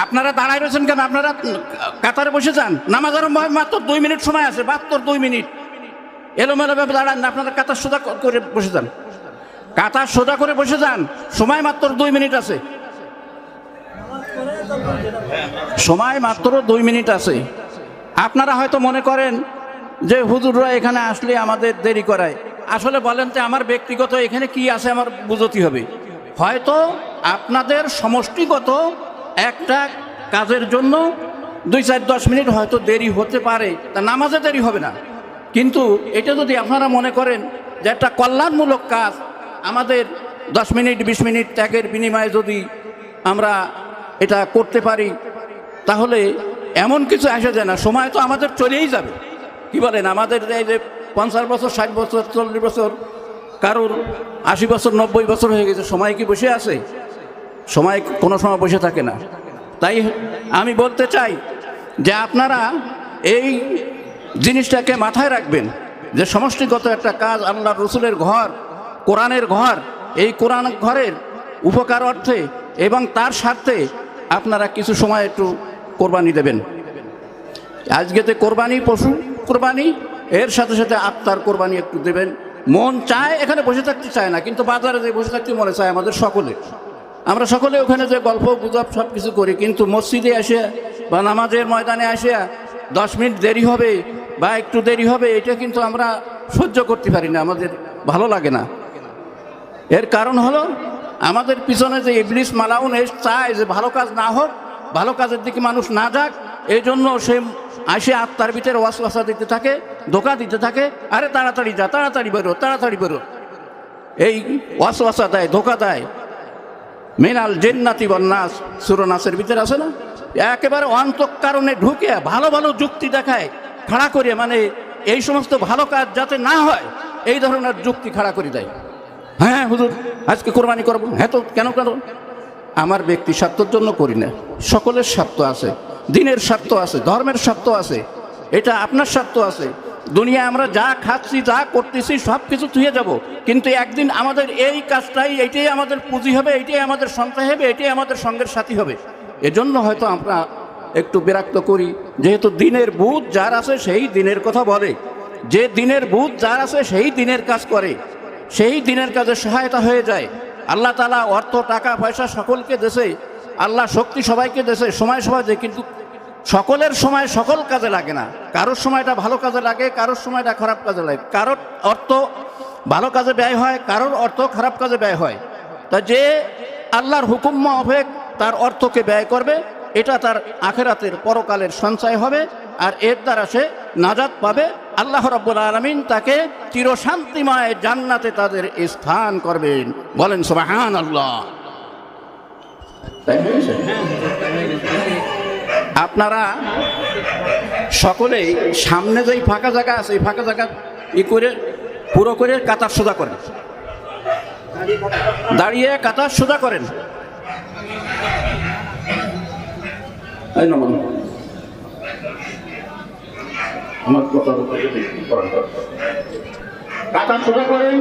আপনারা দাঁড়ায় রয়েছেন কেন? আপনারা কাতারে বসে যান। নামাজ আরম্ভ হয় মাত্র 2 মিনিট সময় আছে, মাত্র 2 মিনিট। এলোমেলোভাবে দাঁড়ান না, আপনারা কাতার সোজা করে বসে যান, কাতার সোজা করে বসে যান। সময় মাত্র 2 মিনিট আছে, সময় মাত্র 2 মিনিট আছে। আপনারা হয়তো মনে করেন যে হুজুররা এখানে আসলে আমাদের দেরি করায়। আসলে বলেন যে আমার ব্যক্তিগত এখানে কি আছে আমার বুঝতে হবে। হয়তো আপনাদের সমষ্টিগত একটা কাজের জন্য 2-4-10 মিনিট হয়তো দেরি হতে পারে, তা নামাজে দেরি হবে না। কিন্তু এটা যদি আপনারা মনে করেন যে একটা কল্যাণমূলক কাজ, আমাদের 10 মিনিট 20 মিনিট ত্যাগের বিনিময়ে যদি আমরা এটা করতে পারি, তাহলে এমন কিছু আসে যায় না। সময় তো আমাদের চলেই যাবে। কি বলেন? আমাদের এই যে 50 বছর, 60 বছর, 40 বছর, কারোর 80 বছর, 90 বছর হয়ে গেছে, সময় কি বসে আছে? সময় কোনো সময় বসে থাকে না। তাই আমি বলতে চাই যে আপনারা এই জিনিসটাকে মাথায় রাখবেন যে সমষ্টিগত একটা কাজ, আল্লাহ রসুলের ঘর, কোরআনের ঘর, এই কোরআন ঘরের উপকার অর্থে এবং তার স্বার্থে আপনারা কিছু সময় একটু কোরবানি দেবেন। আজকেতে কোরবানি, পশু কোরবানি, এর সাথে সাথে আত্মার কোরবানি একটু দেবেন। মন চায় এখানে বসে থাকতে চায় না, কিন্তু বাজারে যে বসে থাকতে মনে চায় আমাদের সকলে। আমরা সকলে ওখানে যে গল্প গুজব সব কিছু করি, কিন্তু মসজিদে আসে বা নামাজের ময়দানে আসে 10 মিনিট দেরি হবে বা একটু দেরি হবে, এটা কিন্তু আমরা সহ্য করতে পারি না, আমাদের ভালো লাগে না। এর কারণ হলো আমাদের পিছনে যে ইবলিস মালাউন চায় যে ভালো কাজ না হোক, ভালো কাজের দিকে মানুষ না যাক। এই জন্য সে আসে আত্মার ভিতরে ওয়াসওয়াসা দিতে থাকে, ধোঁকা দিতে থাকে। আরে তাড়াতাড়ি যা, তাড়াতাড়ি বেরো, তাড়াতাড়ি বেরো, এই ওয়াসওয়াসা দেয়, ধোঁকা দেয়। মিনাল জিন্নাতি ওয়ান নাস, সূরা নাসের ভিতরে আছে না? একেবারে অন্তঃকরণে ঢুকে ভালো ভালো যুক্তি দেখায়, খাড়া করে, মানে এই সমস্ত ভালো কাজ যাতে না হয় এই ধরনের যুক্তি খাড়া করে দেয়। হ্যাঁ হুজুর আজকে কোরবানি করবো, হ্যাঁ তো কেন কেন? আমার ব্যক্তি স্বার্থের জন্য করি না, সকলের স্বার্থ আছে, দিনের স্বার্থ আছে, ধর্মের স্বার্থ আছে, এটা আপনার স্বার্থ আছে। দুনিয়ায় আমরা যা খাচ্ছি, যা করতেছি সব কিছু থুয়ে যাব, কিন্তু একদিন আমাদের এই কাজটাই, এইটাই আমাদের পুঁজি হবে, এইটাই আমাদের সন্তান হবে, এটাই আমাদের সঙ্গের সাথী হবে। এজন্য হয়তো আমরা একটু বিরক্ত করি, যেহেতু দিনের বুধ যার আছে সেই দিনের কথা বলে, যে দিনের বুধ যার আছে সেই দিনের কাজ করে, সেই দিনের কাজে সহায়তা হয়ে যায়। আল্লাহ তাআলা অর্থ, টাকা পয়সা সকলকে দেশে, আল্লাহ শক্তি সবাইকে দেশে, সময় সবাই দেয়, কিন্তু সকলের সময় সকল কাজে লাগে না। কারোর সময়টা ভালো কাজে লাগে, কারোর সময়টা খারাপ কাজে লাগে, কারোর অর্থ ভালো কাজে ব্যয় হয়, কারোর অর্থ খারাপ কাজে ব্যয় হয়। তা যে আল্লাহর হুকুম মাফিক তার অর্থকে ব্যয় করবে, এটা তার আখিরাতের পরকালের সঞ্চয় হবে, আর এর দ্বারা সে নাজাত পাবে। আল্লাহ রাব্বুল আলামিন তাকে চিরশান্তিময় জান্নাতে তাদের স্থান করবেন। বলেন সুবহানাল্লাহ। আপনারা সকলেই সামনে যেই ফাঁকা জায়গা আছে, এই ফাঁকা জায়গা করে পুরো করে কাতার সোজা করেন, দাঁড়িয়ে কাতার সোজা করেন। আমার কথা কাতার সোজা করেন।